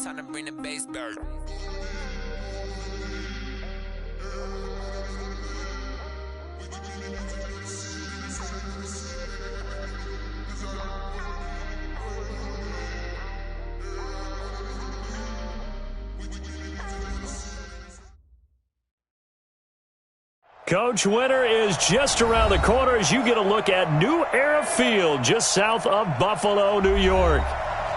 Time to bring the bass back. Coach, winter is just around the corner as you get a look at New Era Field just south of Buffalo, New York.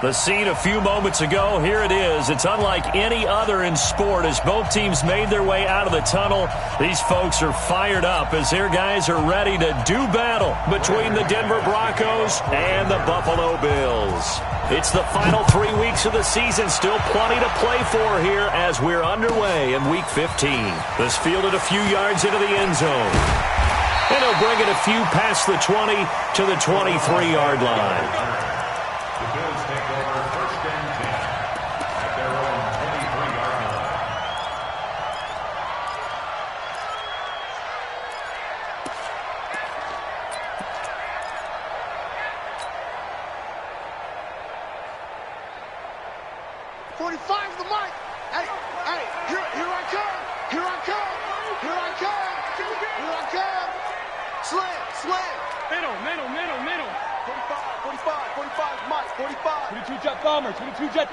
The scene a few moments ago, here it is. It's unlike any other in sport as both teams made their way out of the tunnel. These folks are fired up as their guys are ready to do battle between the Denver Broncos and the Buffalo Bills. It's the final 3 weeks of the season, still plenty to play for here as we're underway in Week 15. This fielded a few yards into the end zone. And he'll bring it a few past the 20 to the 23-yard line. The Bills take over first and 10 at their own 23-yard line. "45 the mic. Hey, here I come. Here I come. Here I come. Here I come. Slam. Middle. 45 mic. 45. 22 jet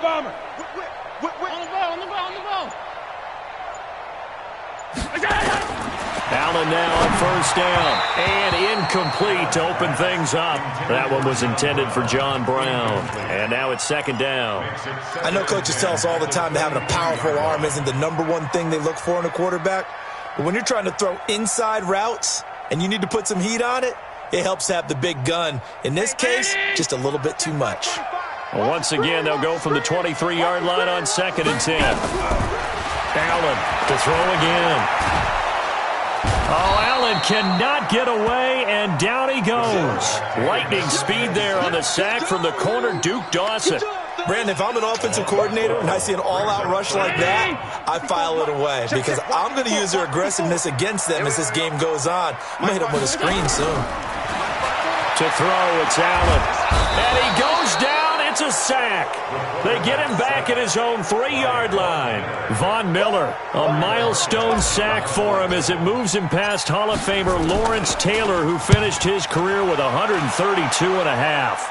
bomber. Whip. On the ball. Allen now on first down, and incomplete to open things up. That one was intended for John Brown, and now it's second down. I know coaches tell us all the time that having a powerful arm isn't the number one thing they look for in a quarterback, but when you're trying to throw inside routes and you need to put some heat on it, it helps to have the big gun. In this case, just a little bit too much. Well, once again, they'll go from the 23-yard line on second and 10. Allen to throw again. Oh, Allen cannot get away, and down he goes. Lightning speed there on the sack from the corner, Duke Dawson. Brandon, if I'm an offensive coordinator and I see an all-out rush like that, I file it away because I'm going to use their aggressiveness against them as this game goes on. I'm going to hit them with a screen soon. To throw, it's Allen. And he goes down. It's a sack. They get him back at his own 3-yard line. Von Miller, a milestone sack for him as it moves him past Hall of Famer Lawrence Taylor, who finished his career with 132 and a half.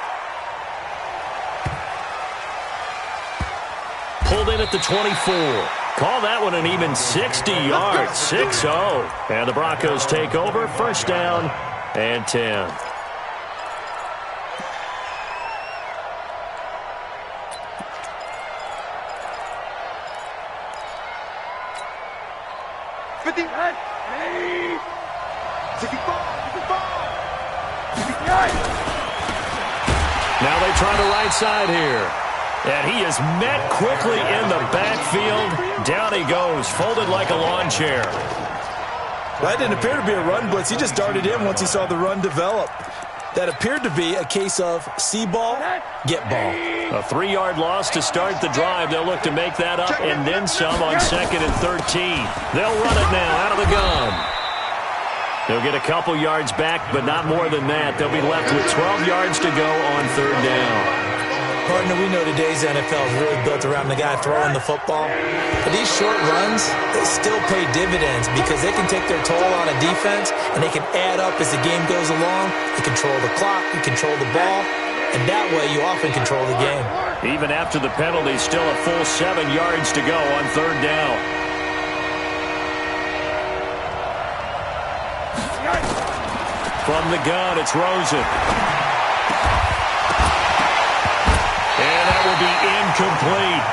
Pulled in at the 24. Call that one an even 60 yards. 6-0. And the Broncos take over. First down and 10. Now they try the right side here. And he is met quickly in the backfield. Down he goes, folded like a lawn chair. That didn't appear to be a run blitz. He just darted in once he saw the run develop. That appeared to be a case of see ball, get ball. A 3-yard loss to start the drive. They'll look to make that up and then some on second and 13. They'll run it now out of the gun. They'll get a couple yards back, but not more than that. They'll be left with 12 yards to go on third down. Partner, we know today's NFL is really built around the guy throwing the football. But these short runs, they still pay dividends because they can take their toll on a defense and they can add up as the game goes along. You control the clock, you control the ball, and that way you often control the game. Even after the penalty, still a full 7 yards to go on third down. From the gun, it's Rosen. And that will be incomplete.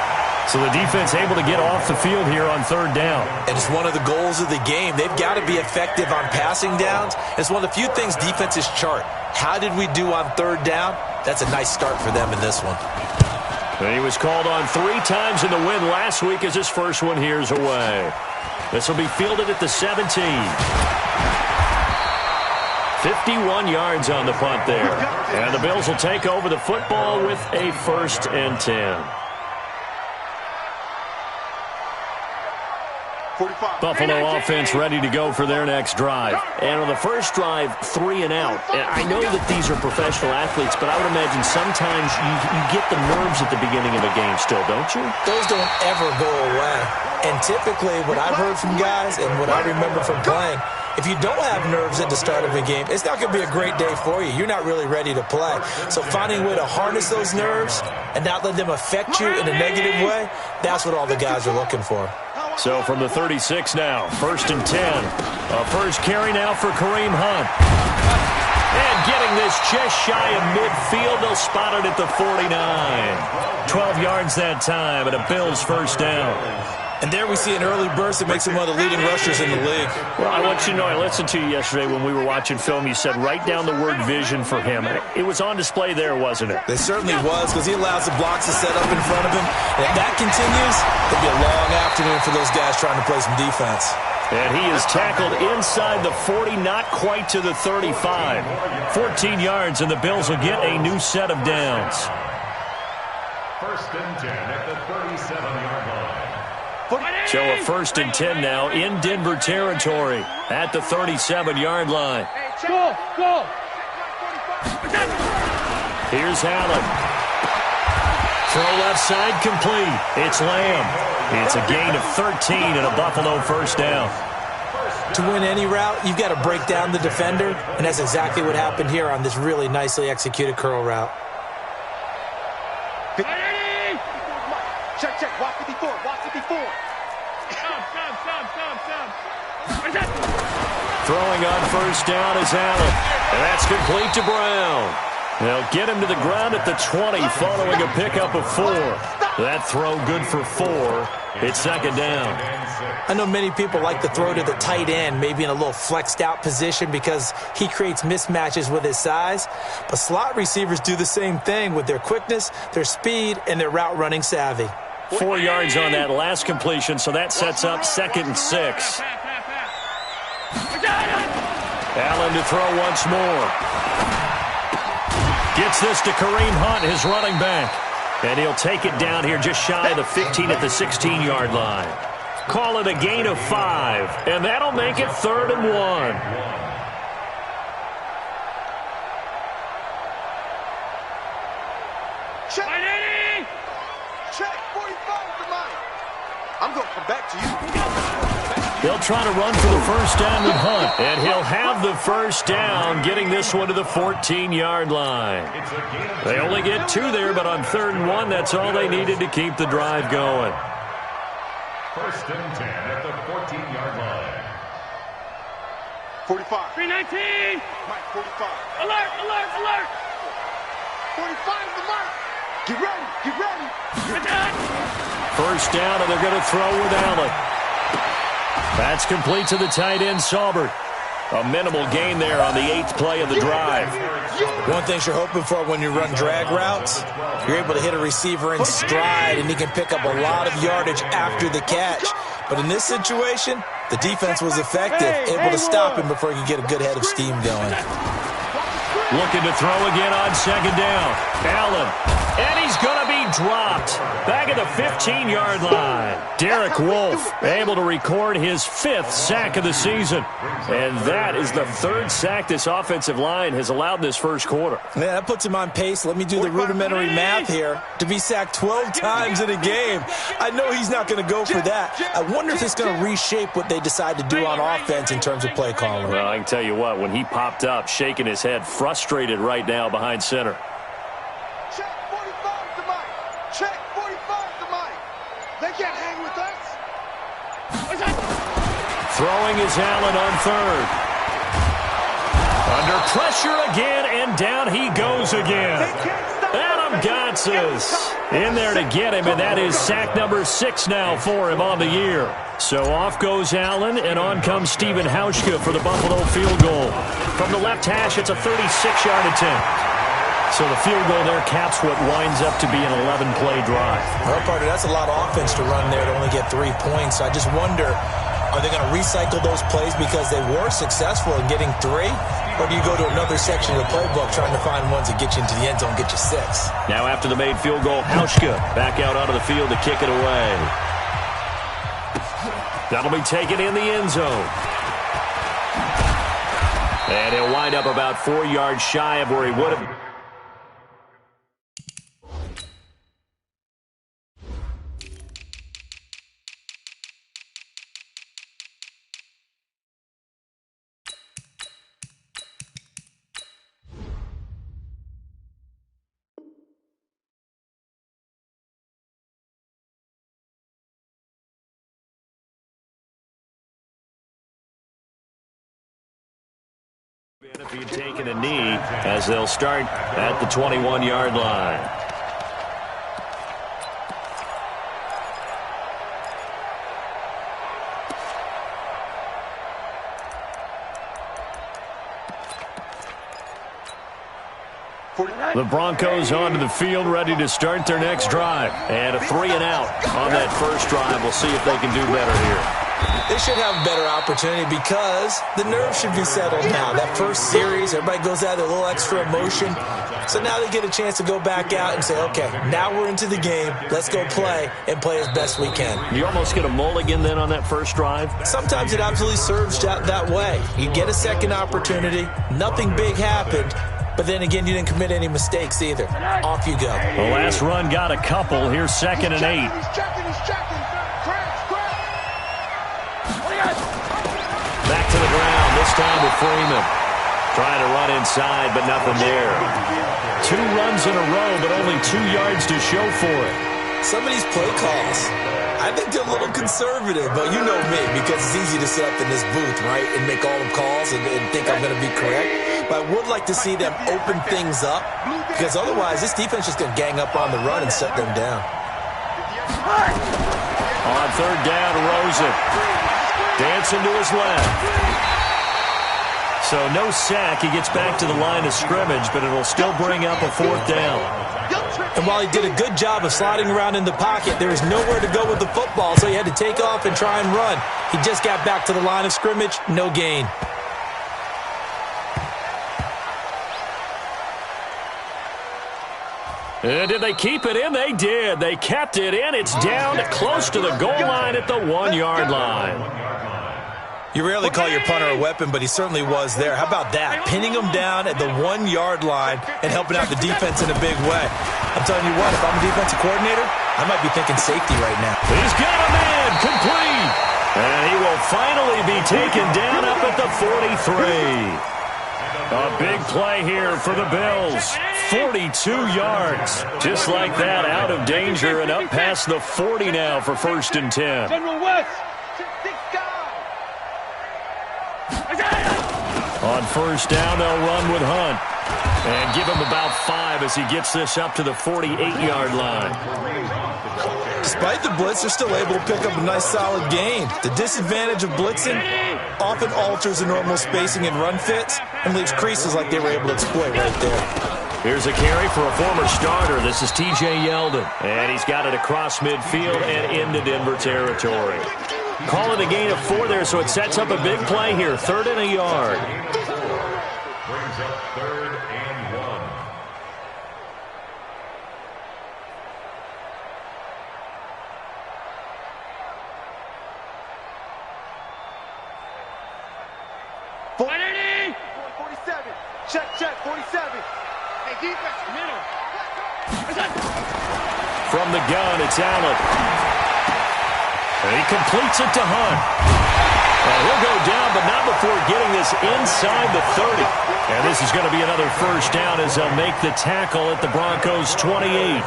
So the defense able to get off the field here on third down. And it's one of the goals of the game. They've got to be effective on passing downs. It's one of the few things defenses chart. How did we do on third down? That's a nice start for them in this one. And he was called on 3 times in the win last week as his first one here's away. This will be fielded at the 17. 51 yards on the punt there. And the Bills will take over the football with a first and 10. Buffalo offense ready to go for their next drive. And on the first drive, 3 and out. And I know that these are professional athletes, but I would imagine sometimes you get the nerves at the beginning of a game still, don't you? Those don't ever go away. And typically what I've heard from guys and what I remember from playing, if you don't have nerves at the start of a game, it's not going to be a great day for you. You're not really ready to play. So finding a way to harness those nerves and not let them affect you in a negative way, that's what all the guys are looking for. So from the 36 now, 1st and 10. A first carry now for Kareem Hunt. And getting this just shy of midfield, they'll spot it at the 49. 12 yards that time, and a Bills first down. And there we see an early burst that makes him one of the leading rushers in the league. Well, I want you to know, I listened to you yesterday when we were watching film. You said write down the word vision for him. It was on display there, wasn't it? It certainly was, because he allows the blocks to set up in front of him. And if that continues, it'll be a long afternoon for those guys trying to play some defense. And he is tackled inside the 40, not quite to the 35. 14 yards, and the Bills will get a new set of downs. 1st and 10 at the 37-yard line. So a 1st and 10 now in Denver territory at the 37-yard line. Go! Here's Allen. Throw left side complete. It's Lamb. It's a gain of 13 and a Buffalo first down. To win any route, you've got to break down the defender, and that's exactly what happened here on this really nicely executed curl route. Check. Watch 54. Throwing on first down is Allen. And that's complete to Brown. They'll get him to the ground at the 20 following a pickup of 4. That throw good for 4. It's second down. I know many people like to throw to the tight end, maybe in a little flexed out position because he creates mismatches with his size. But slot receivers do the same thing with their quickness, their speed, and their route running savvy. 4 yards on that last completion, so that sets up 2nd and 6. Allen to throw once more. Gets this to Kareem Hunt, his running back. And he'll take it down here just shy of the 15 at the 16-yard line. Call it a gain of 5, and that'll make it 3rd and 1. Check 45 to mine. I'm going to come back to you. They'll try to run for the first down with Hunt, and he'll have the first down, getting this one to the 14-yard line. They only get 2 there, but on 3rd and 1, that's all they needed to keep the drive going. 1st and 10 at the 14-yard line. 45. 319. Mike, 45. Alert. 45 to Mike. Get ready. First down, and they're going to throw with Allen. That's complete to the tight end, Saubert. A minimal gain there on the 8th play of the drive. One thing you're hoping for when you run drag routes, you're able to hit a receiver in stride, and he can pick up a lot of yardage after the catch. But in this situation, the defense was effective, able to stop him before he could get a good head of steam going. Looking to throw again on 2nd down. Allen. And he's going to be dropped back at the 15-yard line. Derek Wolfe able to record his 5th sack of the season. And that is the 3rd sack this offensive line has allowed in this first quarter. Yeah, that puts him on pace. Let me do the rudimentary math here. To be sacked 12 times in a game, I know he's not going to go for that. I wonder if it's going to reshape what they decide to do on offense in terms of play calling. Well, I can tell you what, when he popped up, shaking his head, frustrated right now behind center. Check 45 to Mike. Check 45 to Mike. They can't hang with us. Throwing is Allen on 3rd. Under pressure again, and down he goes again. Adam Gotsis in there to get him, and that is sack number 6 now for him on the year. So off goes Allen, and on comes Stephen Hauschka for the Buffalo field goal. From the left hash, it's a 36-yard attempt. So the field goal there caps what winds up to be an 11-play drive. Well, partner, that's a lot of offense to run there to only get 3 points. So I just wonder, are they going to recycle those plays because they were successful in getting 3? Or do you go to another section of the playbook trying to find ones that get you into the end zone, get you 6? Now after the made field goal, Hauschka back out onto the field to kick it away. That'll be taken in the end zone. And he'll wind up about 4 yards shy of where he would have. If he'd taken a knee, as they'll start at the 21-yard line. The Broncos onto the field, ready to start their next drive. And a 3-and-out on that first drive. We'll see if they can do better here. They should have a better opportunity because the nerves should be settled now. That first series, everybody goes out with a little extra emotion. So now they get a chance to go back out and say, okay, now we're into the game. Let's go play and play as best we can. You almost get a mulligan then on that first drive? Sometimes it absolutely serves that way. You get a second opportunity. Nothing big happened. But then again, you didn't commit any mistakes either. Off you go. The last run got a couple. Here's 2nd and 8. He's checking. Back to the ground, this time with Freeman. Trying to run inside, but nothing there. 2 runs in a row, but only 2 yards to show for it. Some of these play calls, I think they're a little conservative, but you know me, because it's easy to sit up in this booth, right, and make all the calls and think I'm going to be correct. But I would like to see them open things up, because otherwise this defense is going to gang up on the run and shut them down. On 3rd down, Rosen. Dancing to his left. So no sack. He gets back to the line of scrimmage, but it'll still bring up a 4th down. And while he did a good job of sliding around in the pocket, there was nowhere to go with the football, so he had to take off and try and run. He just got back to the line of scrimmage, no gain. And did they keep it in? They did. They kept it in. It's down close to the goal line at the 1-yard line. You rarely call your punter a weapon, but he certainly was there. How about that? Pinning him down at the 1-yard line and helping out the defense in a big way. I'm telling you what, if I'm a defensive coordinator, I might be thinking safety right now. He's got a man complete. And he will finally be taken down up at the 43. A big play here for the Bills. 42 yards. Just like that, out of danger and up past the 40 now for 1st and 10. General West. On 1st down, they'll run with Hunt. And give him about 5 as he gets this up to the 48-yard line. Despite the blitz, they're still able to pick up a nice solid gain. The disadvantage of blitzing often alters the normal spacing and run fits and leaves creases like they were able to exploit right there. Here's a carry for a former starter. This is T.J. Yeldon. And he's got it across midfield and into Denver territory. Call it a gain of 4 there, so it sets up a big play here. 3rd and a yard. Brings up 3rd and 1. Check, 47. Hey, defense, middle. From the gun, it's Allen. And he completes it to Hunt. And he'll go down, but not before getting this inside the 30. And this is going to be another 1st down as they'll make the tackle at the Broncos' 28.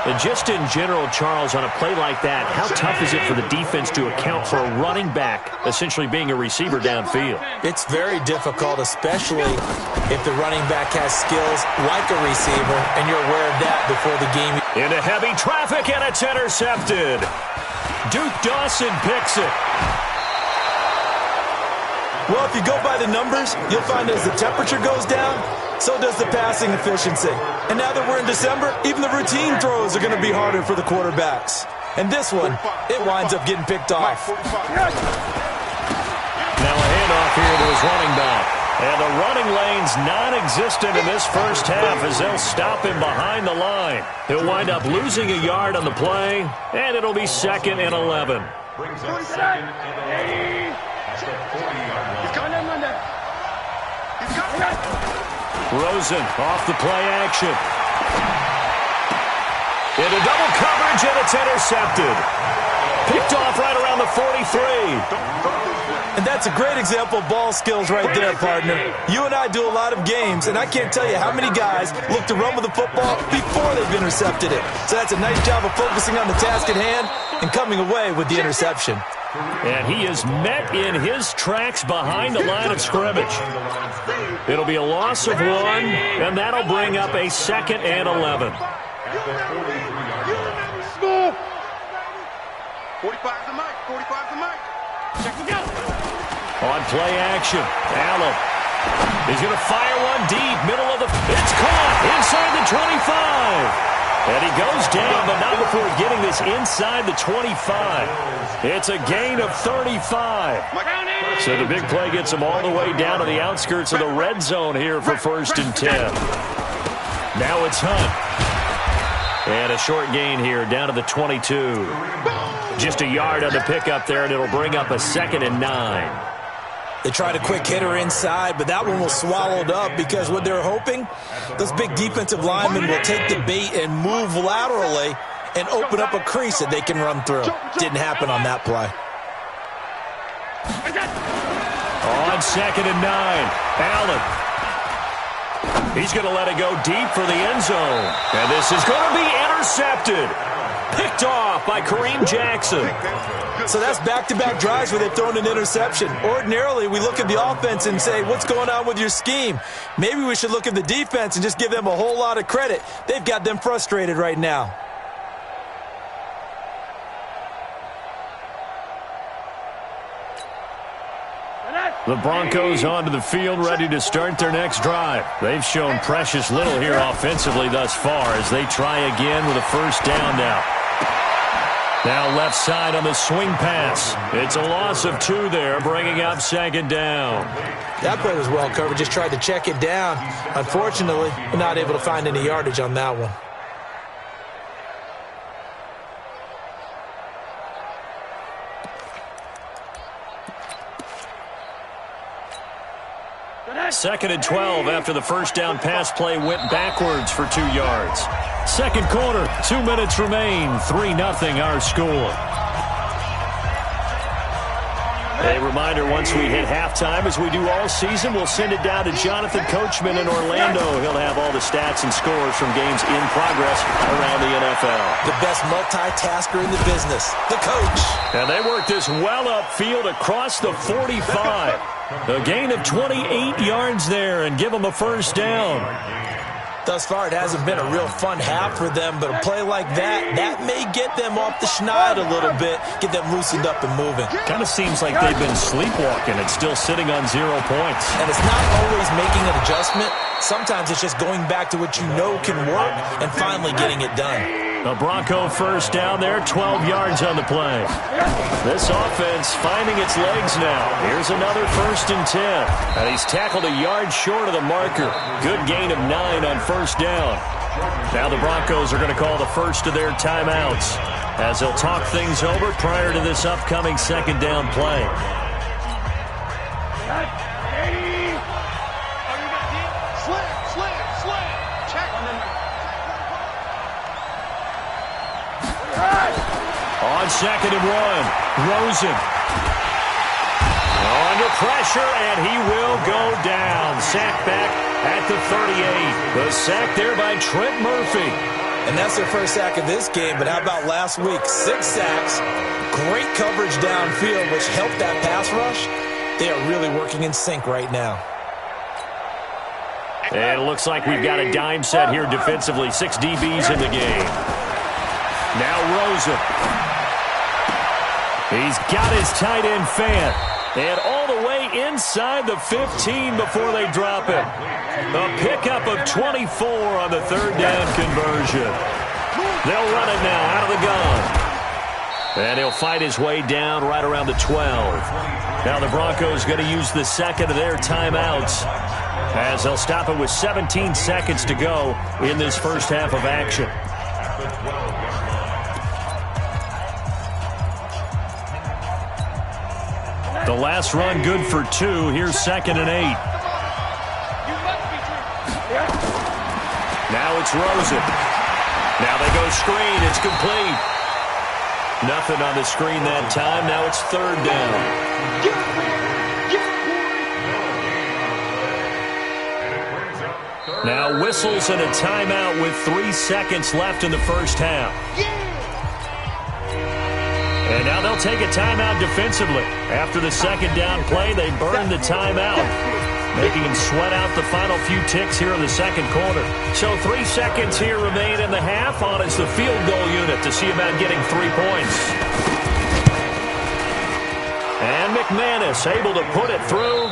And just in general, Charles, on a play like that, how tough is it for the defense to account for a running back essentially being a receiver downfield? It's very difficult, especially if the running back has skills like a receiver, and you're aware of that before the game. Into heavy traffic, and it's intercepted. Duke Dawson picks it. Well, if you go by the numbers, you'll find as the temperature goes down, so does the passing efficiency. And now that we're in December, even the routine throws are going to be harder for the quarterbacks. And this one, it winds up getting picked off. Now a handoff here to his running back. And the running lane's non-existent in this first half as they'll stop him behind the line. He'll wind up losing a yard on the play, and it'll be 2nd and 11. Brings up second and 11 at the 40-yard line. He's coming in Monday. He's coming in. Rosen off the play action. Into double coverage, and it's intercepted. Picked off right around the 43. And that's a great example of ball skills right there, partner. You and I do a lot of games, and I can't tell you how many guys look to run with the football before they've intercepted it. So that's a nice job of focusing on the task at hand and coming away with the interception. And he is met in his tracks behind the line of scrimmage. It'll be a loss of 1, and that'll bring up a 2nd and 11. 45's the mic. 45's the mic. Check it out. On play action, Allen. He's going to fire one deep, middle of the... It's caught inside the 25. And he goes down, but not before getting this inside the 25. It's a gain of 35. So the big play gets him all the way down to the outskirts of the red zone here for 1st and 10. Now it's Hunt. And a short gain here down to the 22. Just a yard on the pickup there, and it'll bring up a 2nd and 9. They tried a quick hitter inside, but that one was swallowed up because what they're hoping, those big defensive linemen will take the bait and move laterally and open up a crease that they can run through. Didn't happen on that play. On 2nd and 9, Allen. He's going to let it go deep for the end zone. And this is going to be intercepted. Picked off by Kareem Jackson. So that's back-to-back drives where they've thrown an interception. Ordinarily, we look at the offense and say, what's going on with your scheme? Maybe we should look at the defense and just give them a whole lot of credit. They've got them frustrated right now. The Broncos onto the field, ready to start their next drive. They've shown precious little here offensively thus far as they try again with a 1st down now. Now left side on the swing pass. It's a loss of 2 there, bringing up 2nd down. That play was well covered. Just tried to check it down. Unfortunately, not able to find any yardage on that one. Second and 12 after the 1st down pass play went backwards for 2 yards. 2nd quarter, 2 minutes remain, 3-0 our score. A reminder, once we hit halftime, as we do all season, we'll send it down to Jonathan Coachman in Orlando. He'll have all the stats and scores from games in progress around the NFL. The best multitasker in the business, the coach. And they work this well upfield across the 45. A gain of 28 yards there and give them a 1st down. Thus far, it hasn't been a real fun half for them, but a play like that may get them off the schneid a little bit, get them loosened up and moving. Kind of seems like they've been sleepwalking. It's still sitting on 0 points. And it's not always making an adjustment. Sometimes it's just going back to what you know can work and finally getting it done. The Bronco 1st down there, 12 yards on the play. This offense finding its legs now. Here's another 1st and 10. And he's tackled a yard short of the marker. Good gain of 9 on 1st down. Now the Broncos are going to call the first of their timeouts as they'll talk things over prior to this upcoming 2nd down play. On 2nd and 1, Rosen. Under pressure, and he will go down. Sack back at the 38. The sack there by Trent Murphy. And that's their 1st sack of this game, but how about last week? 6 sacks, great coverage downfield, which helped that pass rush. They are really working in sync right now. And it looks like we've got a dime set here defensively. 6 DBs in the game. Now Rosen. He's got his tight end fan. And all the way inside the 15 before they drop him. A pickup of 24 on the 3rd down conversion. They'll run it now out of the gun. And he'll fight his way down right around the 12. Now the Broncos going to use the 2nd of their timeouts as they'll stop it with 17 seconds to go in this 1st half of action. The last run good for 2. Here's 2nd and 8. Now it's Rosen. Now they go screen. It's complete. Nothing on the screen that time. Now it's 3rd down. Now whistles and a timeout with 3 seconds left in the first half. And now they'll take a timeout defensively. After the 2nd down play, they burn the timeout, making them sweat out the final few ticks here in the 2nd quarter. So 3 seconds here remain in the half. On is the field goal unit to see about getting 3 points. And McManus able to put it through.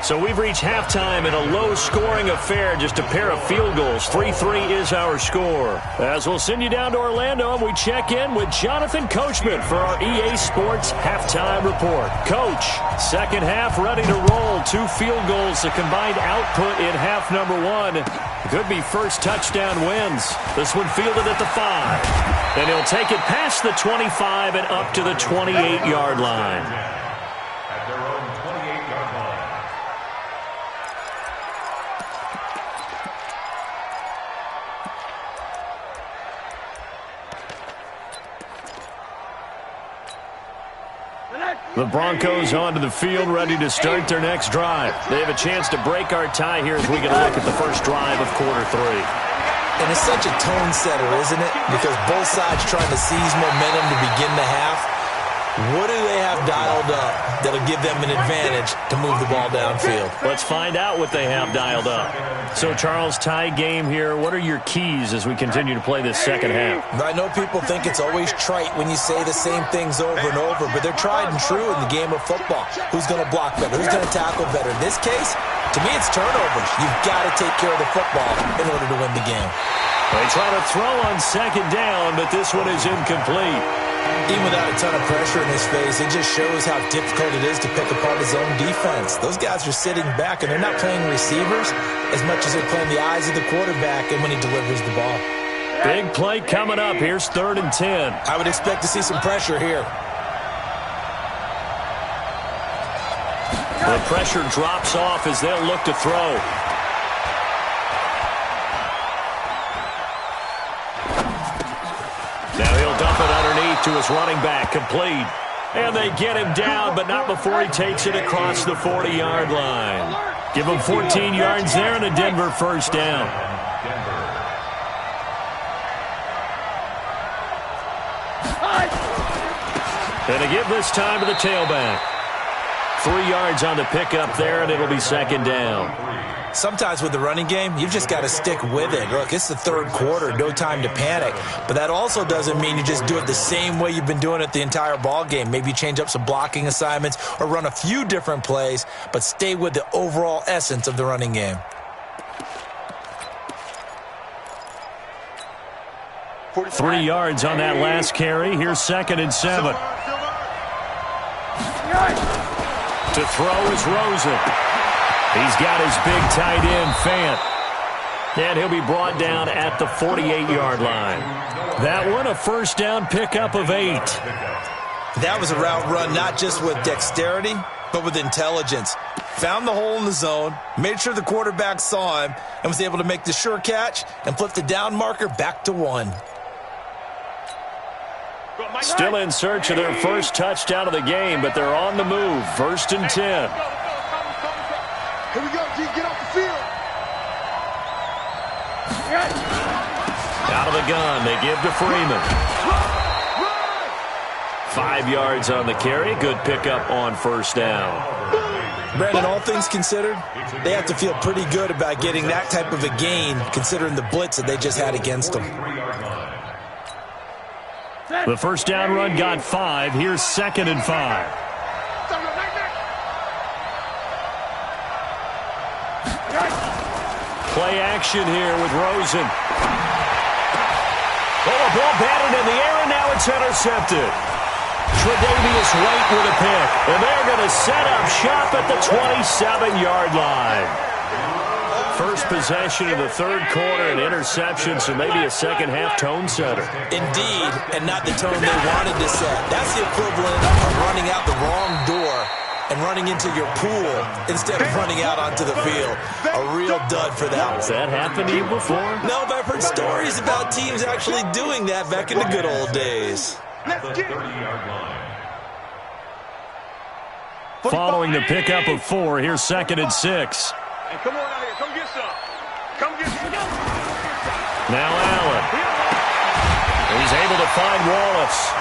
So we've reached halftime in a low-scoring affair, just a pair of field goals. 3-3 is our score. As we'll send you down to Orlando, and we check in with Jonathan Coachman for our EA Sports Halftime Report. Coach, 2nd half ready to roll. 2 field goals, the combined output in half number 1. Could be first touchdown wins. This one fielded at the 5. And he'll take it past the 25 and up to the 28-yard line. The Broncos onto the field, ready to start their next drive. They have a chance to break our tie here as we get a look at the first drive of quarter 3. And it's such a tone setter, isn't it? Because both sides trying to seize momentum to begin the half. What do they have dialed up that'll give them an advantage to move the ball downfield? Let's find out what they have dialed up. So, Charles, tie game here. What are your keys as we continue to play this 2nd half? I know people think it's always trite when you say the same things over and over, but they're tried and true in the game of football. Who's going to block better? Who's going to tackle better? In this case, to me, it's turnovers. You've got to take care of the football in order to win the game. They try to throw on 2nd down, but this one is incomplete. Even without a ton of pressure in his face, it just shows how difficult it is to pick apart his own defense. Those guys are sitting back, and they're not playing receivers as much as they're playing the eyes of the quarterback and when he delivers the ball. Big play coming up. Here's 3rd and 10. I would expect to see some pressure here. The pressure drops off as they'll look to throw. Now he'll dump it underneath to his running back, complete. And they get him down, but not before he takes it across the 40-yard line. Give him 14 yards there and a Denver first down. And they give this time to the tailback. 3 yards on the pickup there, and it'll be 2nd down. Sometimes with the running game, you've just got to stick with it. Look, it's the 3rd quarter, no time to panic. But that also doesn't mean you just do it the same way you've been doing it the entire ball game. Maybe change up some blocking assignments or run a few different plays, but stay with the overall essence of the running game. Three yards on that last carry. Here's 2nd and 7. To throw is Rosen. He's got his big tight end, Fant. And he'll be brought down at the 48-yard line. That one, a first down pickup of 8. That was a route run not just with dexterity, but with intelligence. Found the hole in the zone, made sure the quarterback saw him, and was able to make the sure catch and flip the down marker back to 1. Still in search of their first touchdown of the game, but they're on the move. 1st and 10. Here we go, G. Get off the field. Out of the gun, they give to Freeman. 5 yards on the carry. Good pickup on first down. Brandon, all things considered, they have to feel pretty good about getting that type of a gain, considering the blitz that they just had against them. The first down run got 5. Here's 2nd and 5. Play action here with Rosen. Oh, a ball batted in the air, and now it's intercepted. Tre'Davious White with a pick, and they're going to set up shop at the 27-yard line. First possession of the 3rd quarter, an interception, so maybe a second-half tone setter. Indeed, and not the tone they wanted to set. That's the equivalent of running out the wrong door and running into your pool instead of running out onto the field. A real dud for that one. Has that happened to you before? No, but I've heard stories about teams actually doing that back in the good old days. At the 30-yard line. Following the pickup of 4, here's 2nd and 6. Hey, come on out here. Come get some. Come get some. Now Allen. He's able to find Wallace.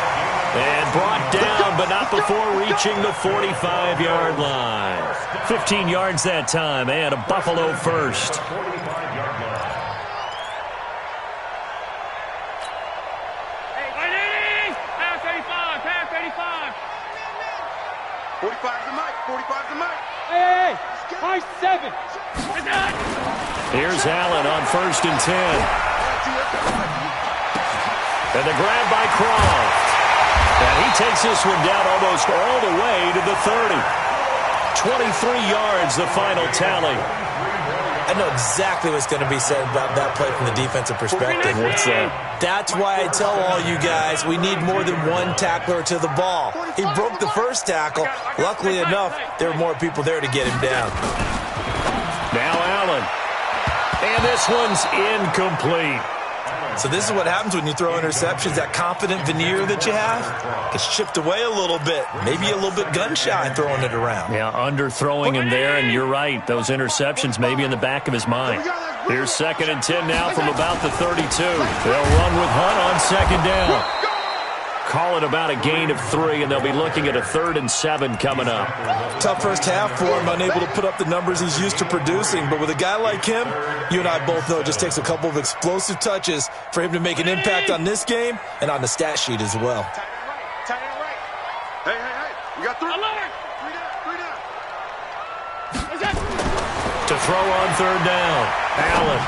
And brought down, but not before reaching the 45-yard line. 15 yards that time, and a Buffalo first. 45-yard line. Hey, pass 85. Pass 85. 45's the mic. 45's the mic. Hey, 5-7. Here's Allen on 1st and 10. And the grab by Croft. And he takes this one down almost all the way to the 30. 23 yards, the final tally. I know exactly what's going to be said about that play from the defensive perspective. What's that? That's why I tell all you guys we need more than one tackler to the ball. He broke the first tackle. Luckily enough, there were more people there to get him down. Now Allen. And this one's incomplete. So this is what happens when you throw interceptions. That confident veneer that you have gets chipped away a little bit. Maybe a little bit gun-shy throwing it around. Yeah, underthrowing him there, and you're right. Those interceptions maybe in the back of his mind. Here's 2nd and 10 now from about the 32. They'll run with Hunt on 2nd down. Call it about a gain of 3, and they'll be looking at a 3rd and 7 coming up. Tough first half for him, unable to put up the numbers he's used to producing. But with a guy like him, you and I both know it just takes a couple of explosive touches for him to make an impact on this game and on the stat sheet as well. Tight end right. Hey. You got 3. Alert. 3 down. To throw on 3rd down. Allen.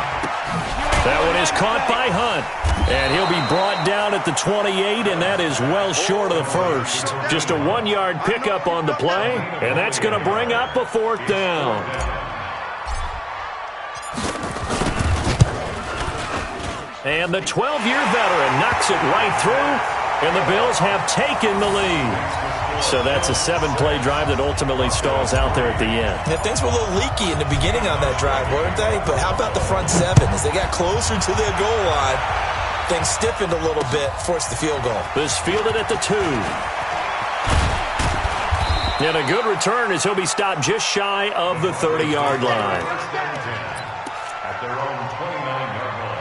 That one is caught by Hunt. And he'll be brought down at the 28, and that is well short of the first. Just a 1-yard pickup on the play, and that's going to bring up a 4th down. And the 12-year veteran knocks it right through, and the Bills have taken the lead. So that's a 7-play drive that ultimately stalls out there at the end. Yeah, things were a little leaky in the beginning on that drive, weren't they? But how about the front 7? As they got closer to their goal line, things stiffened a little bit, forced the field goal. This fielded at the 2. And a good return as he'll be stopped just shy of the 30-yard line. At their own 29-yard line.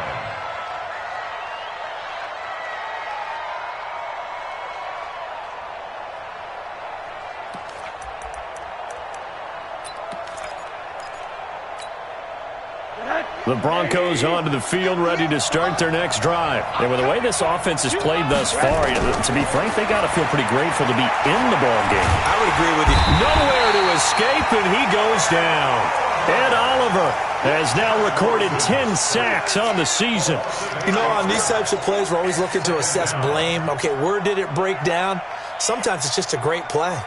The Broncos onto the field, ready to start their next drive. And with the way this offense has played thus far, to be frank, they got to feel pretty grateful to be in the ball game. I would agree with you. Nowhere to escape, and he goes down. Ed Oliver has now recorded 10 sacks on the season. You know, on these types of plays, we're always looking to assess blame. Okay, where did it break down? Sometimes it's just a great play.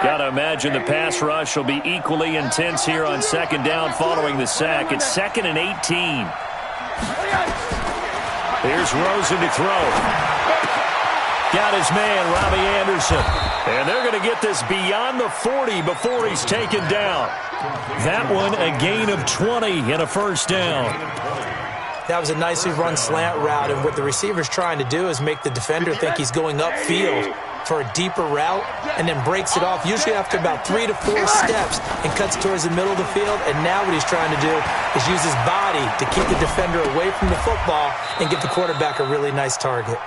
Got to imagine the pass rush will be equally intense here on 2nd down following the sack. It's 2nd and 18. Here's Rosen to throw. Got his man, Robbie Anderson. And they're going to get this beyond the 40 before he's taken down. That one a gain of 20 and a 1st down. That was a nicely run slant route, and what the receiver's trying to do is make the defender think he's going upfield for a deeper route, and then breaks it off, usually after about 3 to 4 steps, and cuts towards the middle of the field. And now what he's trying to do is use his body to keep the defender away from the football and give the quarterback a really nice target.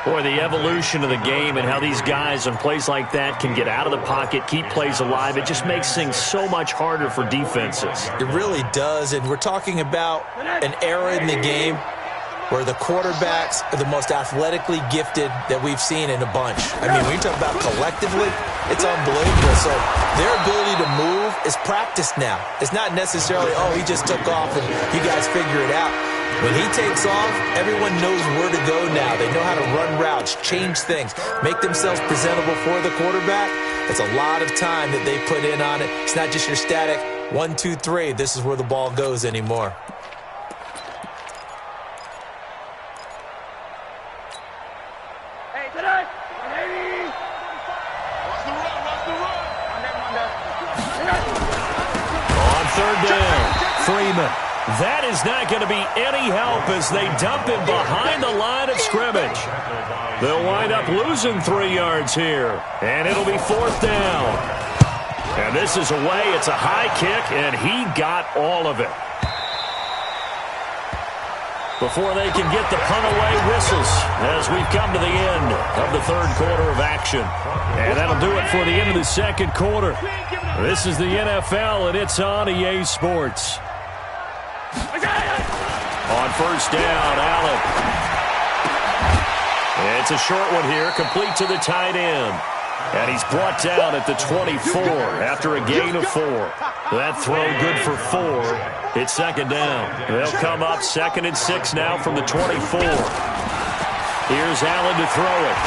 Boy, the evolution of the game and how these guys on plays like that can get out of the pocket, keep plays alive, it just makes things so much harder for defenses. It really does, and we're talking about an era in the game where the quarterbacks are the most athletically gifted that we've seen in a bunch. I mean, when you talk about collectively, it's unbelievable. So their ability to move is practiced now. It's not necessarily, oh, he just took off and you guys figure it out. When he takes off, everyone knows where to go now. They know how to run routes, change things, make themselves presentable for the quarterback. It's a lot of time that they put in on it. It's not just your static 1, 2, 3. This is where the ball goes anymore. lineman. That is not going to be any help as they dump him behind the line of scrimmage. They'll wind up losing 3 yards here, and it'll be 4th down. And this is away. It's a high kick, and he got all of it. Before they can get the punt away, whistles as we've come to the end of the 3rd quarter of action. And that'll do it for the end of the 2nd quarter. This is the NFL, and it's on EA Sports. On 1st down, Allen. It's a short one here, complete to the tight end. And he's brought down at the 24 after a gain of 4. That throw good for 4. It's 2nd down. They'll come up 2nd and 6 now from the 24. Here's Allen to throw it.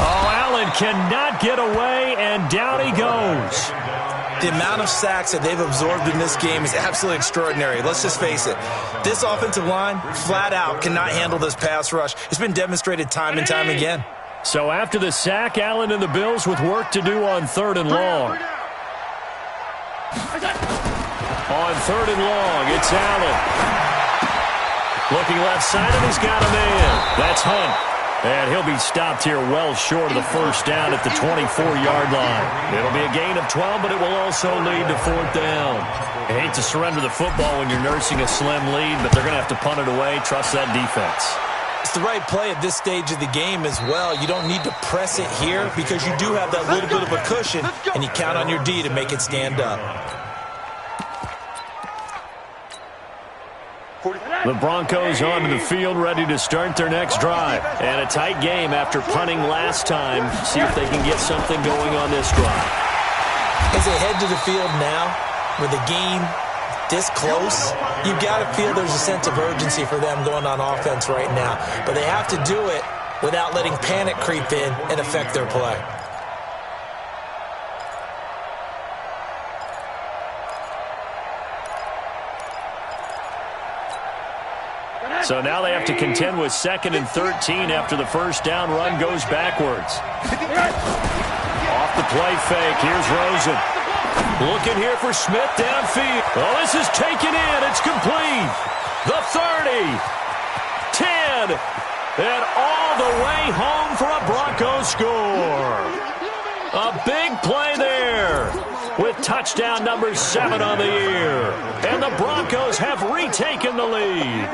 Oh, Allen cannot get away, and down he goes. The amount of sacks that they've absorbed in this game is absolutely extraordinary. Let's just face it. This offensive line, flat out, cannot handle this pass rush. It's been demonstrated time and time again. So after the sack, Allen and the Bills with work to do on 3rd and long. On 3rd and long, it's Allen. Looking left side, and he's got a man. That's Hunt. And he'll be stopped here well short of the 1st down at the 24-yard line. It'll be a gain of 12, but it will also lead to 4th down. I hate to surrender the football when you're nursing a slim lead, but they're going to have to punt it away. Trust that defense. It's the right play at this stage of the game as well. You don't need to press it here because you do have that little bit of a cushion, and you count on your D to make it stand up. The Broncos onto the field, ready to start their next drive. And a tight game after punting last time. See if they can get something going on this drive. As they head to the field now, with the game this close, you've got to feel there's a sense of urgency for them going on offense right now. But they have to do it without letting panic creep in and affect their play. So now they have to contend with 2nd and 13 after the 1st down run goes backwards. Off the play fake, here's Rosen. Looking here for Smith downfield. Oh, this is taken in. It's complete. The 30. 10. And all the way home for a Broncos score. A big play there with touchdown number 7 on the year. And the Broncos have retaken the lead.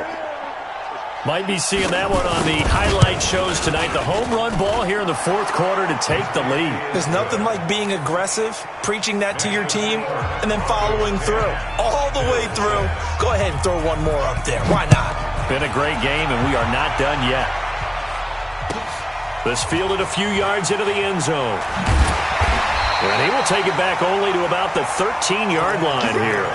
Might be seeing that one on the highlight shows tonight. The home run ball here in the 4th quarter to take the lead. There's nothing like being aggressive, preaching that to your team, and then following through. All the way through. Go ahead and throw one more up there. Why not? Been a great game, and we are not done yet. This fielded a few yards into the end zone. And he will take it back only to about the 13-yard line here.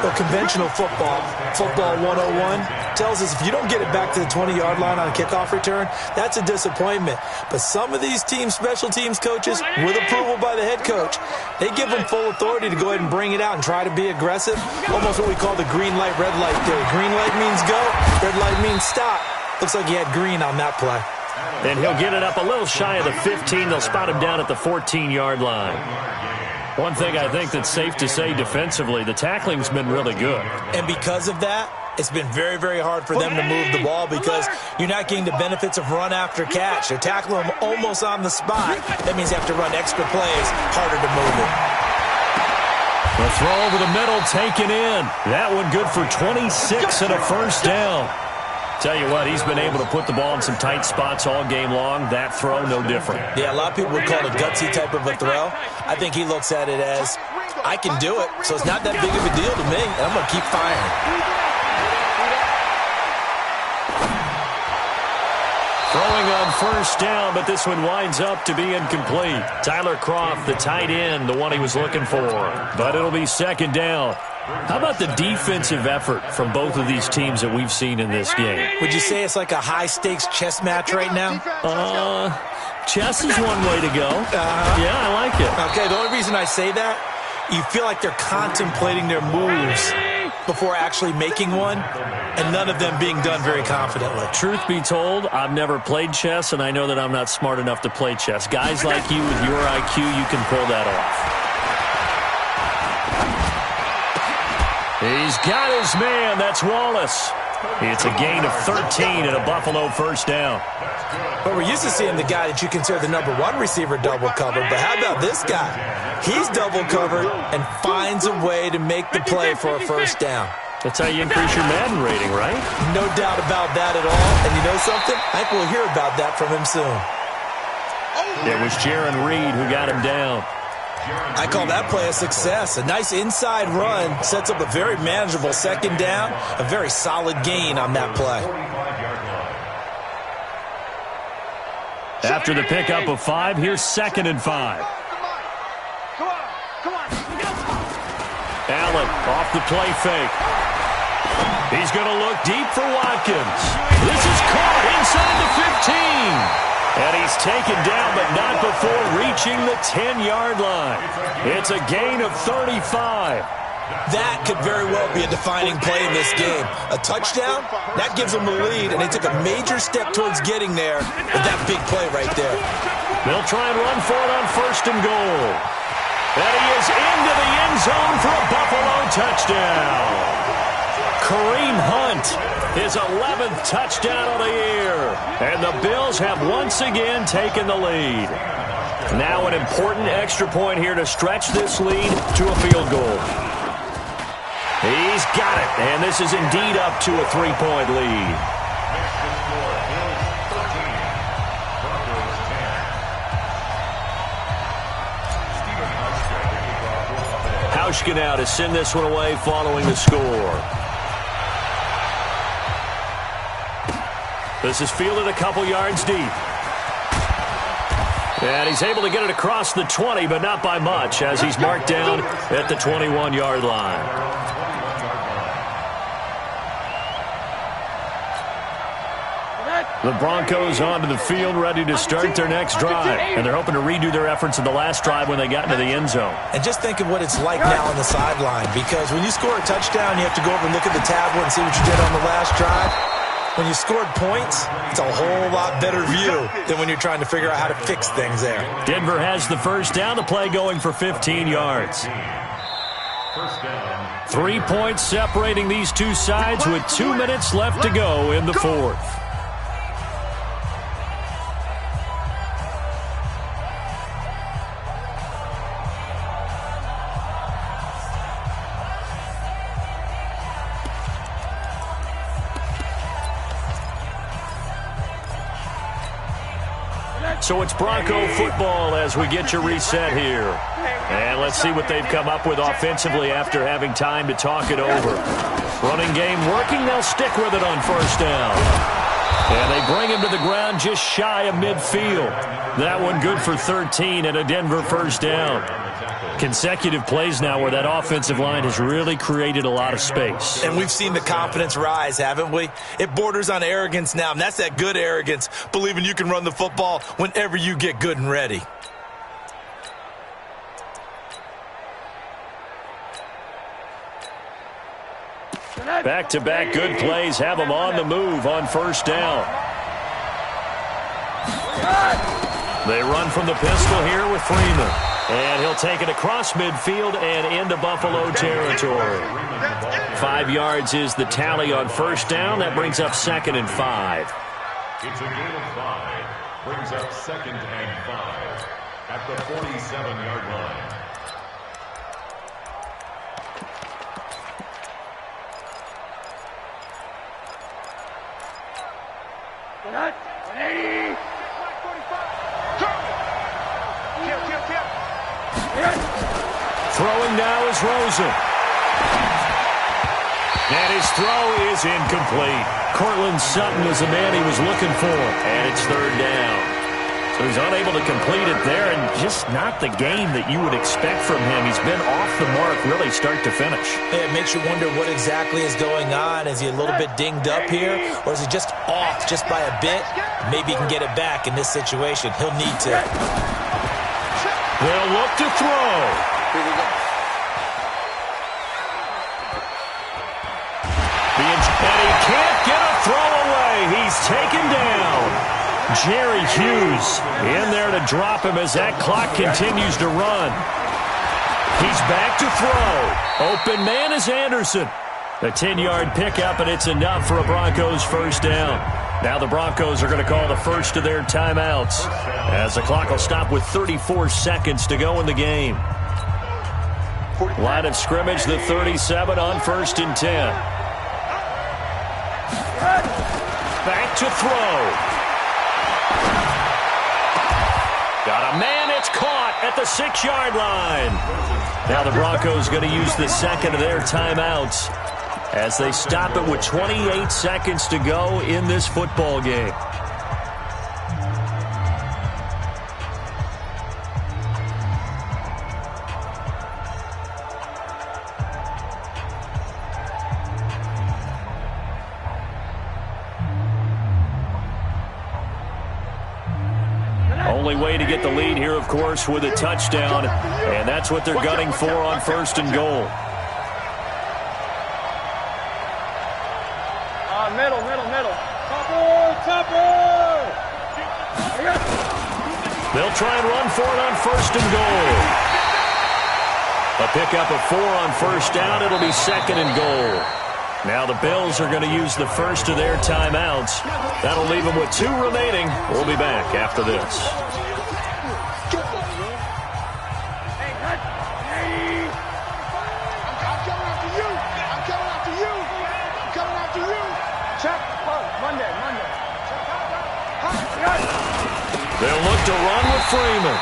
Well, conventional football 101, tells us if you don't get it back to the 20-yard line on a kickoff return, that's a disappointment. But some of these special teams coaches, with approval by the head coach, they give them full authority to go ahead and bring it out and try to be aggressive. Almost what we call the green light, red light theory. Green light means go, red light means stop. Looks like he had green on that play. And he'll get it up a little shy of the 15. They'll spot him down at the 14-yard line. One thing I think that's safe to say defensively, the tackling's been really good. And because of that, it's been very, very hard for them to move the ball because you're not getting the benefits of run after catch. They're tackling them almost on the spot. That means you have to run extra plays, harder to move it. The throw over the middle taken in. That one good for 26 and a 1st down. Tell you what, he's been able to put the ball in some tight spots all game long. That throw, no different. Yeah, a lot of people would call it a gutsy type of a throw. I think he looks at it as, I can do it, so it's not that big of a deal to me, and I'm going to keep firing. Throwing on 1st down, but this one winds up to be incomplete. Tyler Kroft, the tight end, the one he was looking for. But it'll be 2nd down. How about the defensive effort from both of these teams that we've seen in this game? Would you say it's like a high-stakes chess match right now? Chess is one way to go. Yeah, I like it. Okay, the only reason I say that, you feel like they're contemplating their moves before actually making one, and none of them being done very confidently. Truth be told, I've never played chess, and I know that I'm not smart enough to play chess. Guys like you with your IQ, you can pull that off. He's got his man. That's Wallace. It's a gain of 13 and a Buffalo first down. But we're used to seeing the guy that you consider the number one receiver double covered. But how about this guy? He's double covered and finds a way to make the play for a first down. That's how you increase your Madden rating, right? No doubt about that at all. And you know something? I think we'll hear about that from him soon. It was Jaron Reed who got him down. I call that play a success. A nice inside run sets up a very manageable second down, a very solid gain on that play. After the pickup of 5, here's 2nd and 5. Allen off the play fake. He's going to look deep for Watkins. This is caught inside the 15. And he's taken down, but not before reaching the 10-yard line. It's a gain of 35. That could very well be a defining play in this game. A touchdown, that gives them the lead, and they took a major step towards getting there with that big play right there. They'll try and run for it on 1st and goal. And he is into the end zone for a Buffalo touchdown. Kareem Hunt, his 11th touchdown of the year. And the Bills have once again taken the lead. Now an important extra point here to stretch this lead to a field goal. He's got it, and this is indeed up to a 3-point lead. Hauschka now to send this one away following the score. This is fielded a couple yards deep. And he's able to get it across the 20, but not by much, as he's marked down at the 21-yard line. The Broncos onto the field, ready to start their next drive. And they're hoping to redo their efforts in the last drive when they got into the end zone. And just think of what it's like now on the sideline, because when you score a touchdown, you have to go over and look at the tablet and see what you did on the last drive. When you scored points, it's a whole lot better view than when you're trying to figure out how to fix things there. Denver has the first down, the play going for 15 yards. 3 points separating these two sides with 2 minutes left to go in the fourth. So it's Bronco football as we get your reset here. And let's see what they've come up with offensively after having time to talk it over. Running game working. They'll stick with it on first down. And they bring him to the ground just shy of midfield. That one good for 13 and a Denver first down. Consecutive plays now where that offensive line has really created a lot of space. And we've seen the confidence rise, haven't we? It borders on arrogance now, and that's that good arrogance, believing you can run the football whenever you get good and ready. Back-to-back good plays have them on the move on first down. They run from the pistol here with Freeman. And he'll take it across midfield and into Buffalo territory. 5 yards is the tally on first down. That brings up 2nd and 5. It's a gain of 5. Brings up 2nd and 5 at the 47-yard line. Throwing now is Rosen. And his throw is incomplete. Cortland Sutton was the man he was looking for. And it's 3rd down. So he's unable to complete it there, and just not the game that you would expect from him. He's been off the mark really start to finish. Yeah, it makes you wonder what exactly is going on. Is he a little bit dinged up here, or is he just off just by a bit? Maybe he can get it back in this situation. He'll need to. They'll look to throw. And he can't get a throw away. He's taken down. Jerry Hughes in there to drop him as that clock continues to run. He's back to throw. Open man is Anderson. A 10-yard pickup, and it's enough for a Broncos first down. Now the Broncos are going to call the first of their timeouts, as the clock will stop with 34 seconds to go in the game. Line of scrimmage, the 37 on 1st and 10. Back to throw. Got a man, it's caught at the 6-yard line. Now the Broncos going to use the second of their timeouts as they stop it with 28 seconds to go in this football game. Only way to get the lead here, of course, with a touchdown, and that's what they're gunning for on 1st and goal. Middle. Topper! They'll try and run for it on 1st and goal. A pickup of 4 on 1st down. It'll be 2nd and goal. Now the Bills are going to use the first of their timeouts. That'll leave them with 2 remaining. We'll be back after this. They'll look to run with Freeman.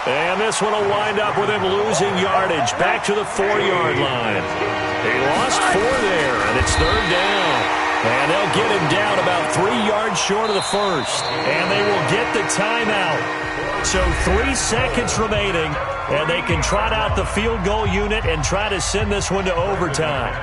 And this one will wind up with him losing yardage back to the 4-yard line. He lost 4 there, and it's 3rd down. And they'll get him down about 3 yards short of the first. And they will get the timeout. So 3 seconds remaining, and they can trot out the field goal unit and try to send this one to overtime.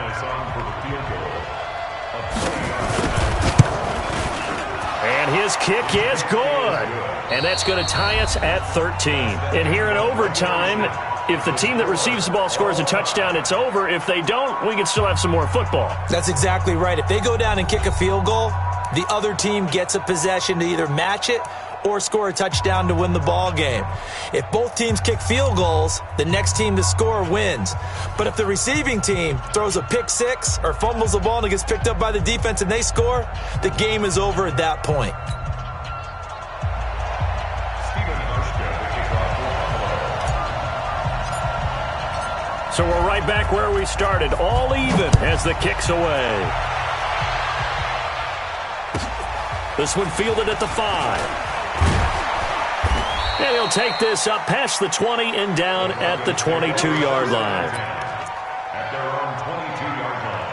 And his kick is good. And that's going to tie us at 13. And here in overtime, if the team that receives the ball scores a touchdown, it's over. If they don't, we can still have some more football. That's exactly right. If they go down and kick a field goal, the other team gets a possession to either match it or score a touchdown to win the ball game. If both teams kick field goals, the next team to score wins. But if the receiving team throws a pick six or fumbles the ball and it gets picked up by the defense and they score, the game is over at that point. So we're right back where we started, all even as the kick's away. This one fielded at the 5. And he'll take this up past the 20 and down at the 22-yard line. At their own 22-yard line.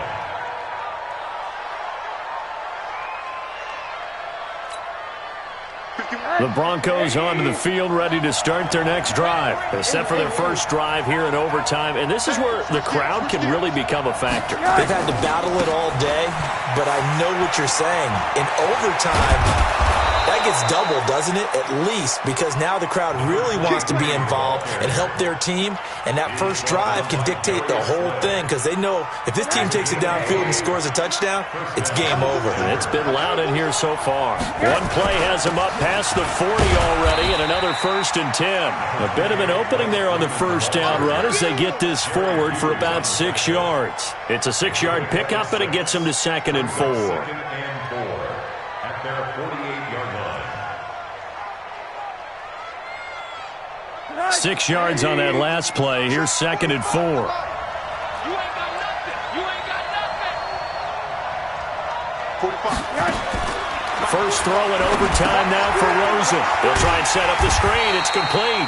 The Broncos onto the field, ready to start their next drive. They're set for their first drive here in overtime, and this is where the crowd can really become a factor. They've had to battle it all day, but I know what you're saying. In overtime, that gets doubled, doesn't it? At least, because now the crowd really wants to be involved and help their team, and that first drive can dictate the whole thing because they know if this team takes it downfield and scores a touchdown, it's game over. And it's been loud in here so far. One play has them up past the 40 already, and another 1st and 10. A bit of an opening there on the first down run as they get this forward for about 6 yards. It's a 6-yard pickup, and it gets them to 2nd and 4. 2nd and 4 at their 48-yard line. 6 yards on that last play. Here's 2nd and 4. You ain't got nothing. You ain't got nothing. 45. First throw in overtime now for Rosen. He'll try and set up the screen. It's complete.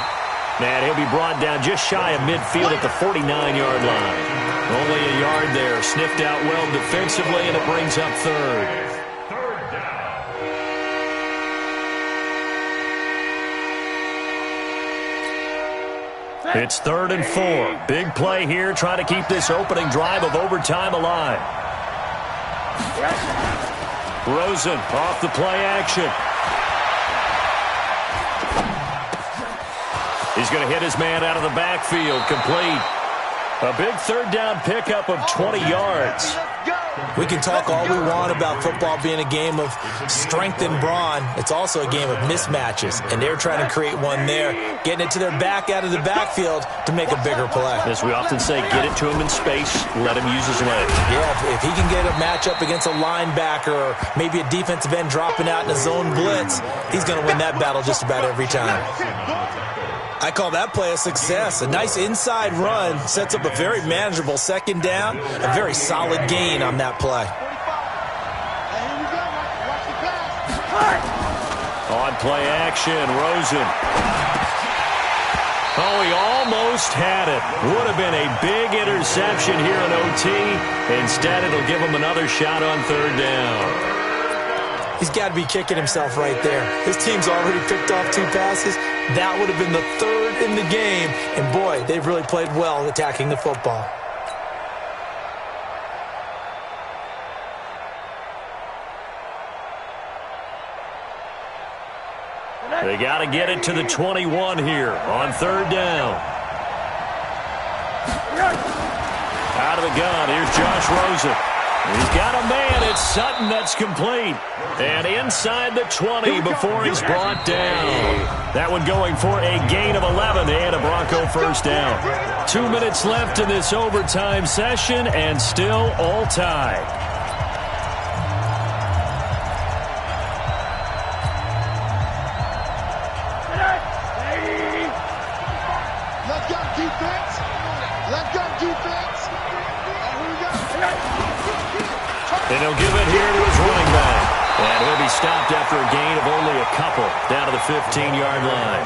Man, he'll be brought down just shy of midfield at the 49-yard line. Only a yard there. Sniffed out well defensively, and it brings up 3rd. It's 3rd and 4. Big play here. Try to keep this opening drive of overtime alive. Rosen off the play action. He's going to hit his man out of the backfield. Complete. A big third down pickup of 20 yards. We can talk all we want about football being a game of strength and brawn. It's also a game of mismatches, and they're trying to create one there, getting it to their back out of the backfield to make a bigger play. As we often say, get it to him in space, let him use his legs. Yeah, if he can get a matchup against a linebacker or maybe a defensive end dropping out in a zone blitz, he's going to win that battle just about every time. I call that play a success. A nice inside run sets up a very manageable second down, a very solid gain on that play. On play action, Rosen. Oh, he almost had it. Would have been a big interception here in OT. Instead, it'll give him another shot on third down. He's got to be kicking himself right there. His team's already picked off 2 passes. That would have been the 3rd in the game. And, boy, they've really played well attacking the football. They got to get it to the 21 here on third down. Out of the gun, here's Josh Rosen. He's got a man. It's Sutton that's complete. And inside the 20 before he's brought down. That one going for a gain of 11 and a Bronco first down. 2 minutes left in this overtime session and still all tied. Let's go, defense. Let's go, defense. Here we go. And he'll give it here to his running back. And he'll be stopped after a gain of only a couple down to the 15-yard line.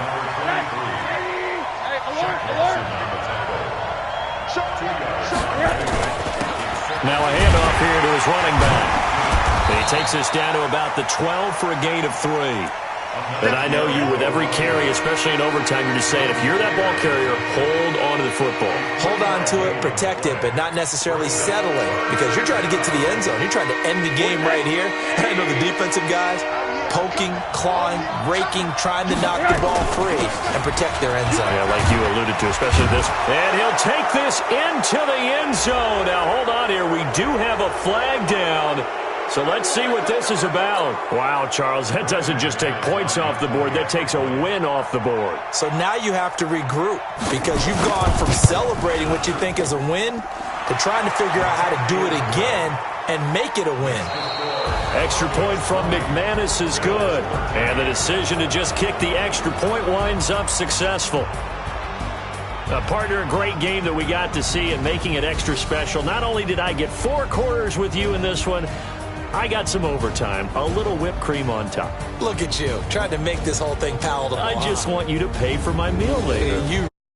Now a handoff here to his running back. And he takes us down to about the 12 for a gain of 3. And I know you, with every carry, especially in overtime, you're just saying, if you're that ball carrier, hold on to the football. Hold on to it, protect it, but not necessarily settling, because you're trying to get to the end zone. You're trying to end the game right here. And I know the defensive guys poking, clawing, raking, trying to knock the ball free and protect their end zone. Yeah, like you alluded to, especially this. And he'll take this into the end zone. Now, hold on here. We do have a flag down. So let's see what this is about. Wow, Charles, that doesn't just take points off the board. That takes a win off the board. So now you have to regroup, because you've gone from celebrating what you think is a win to trying to figure out how to do it again and make it a win. Extra point from McManus is good. And the decision to just kick the extra point winds up successful. Partner, a great game that we got to see and making it extra special. Not only did I get 4 quarters with you in this one, I got some overtime, a little whipped cream on top. Look at you, trying to make this whole thing palatable. I just want you to pay for my meal later.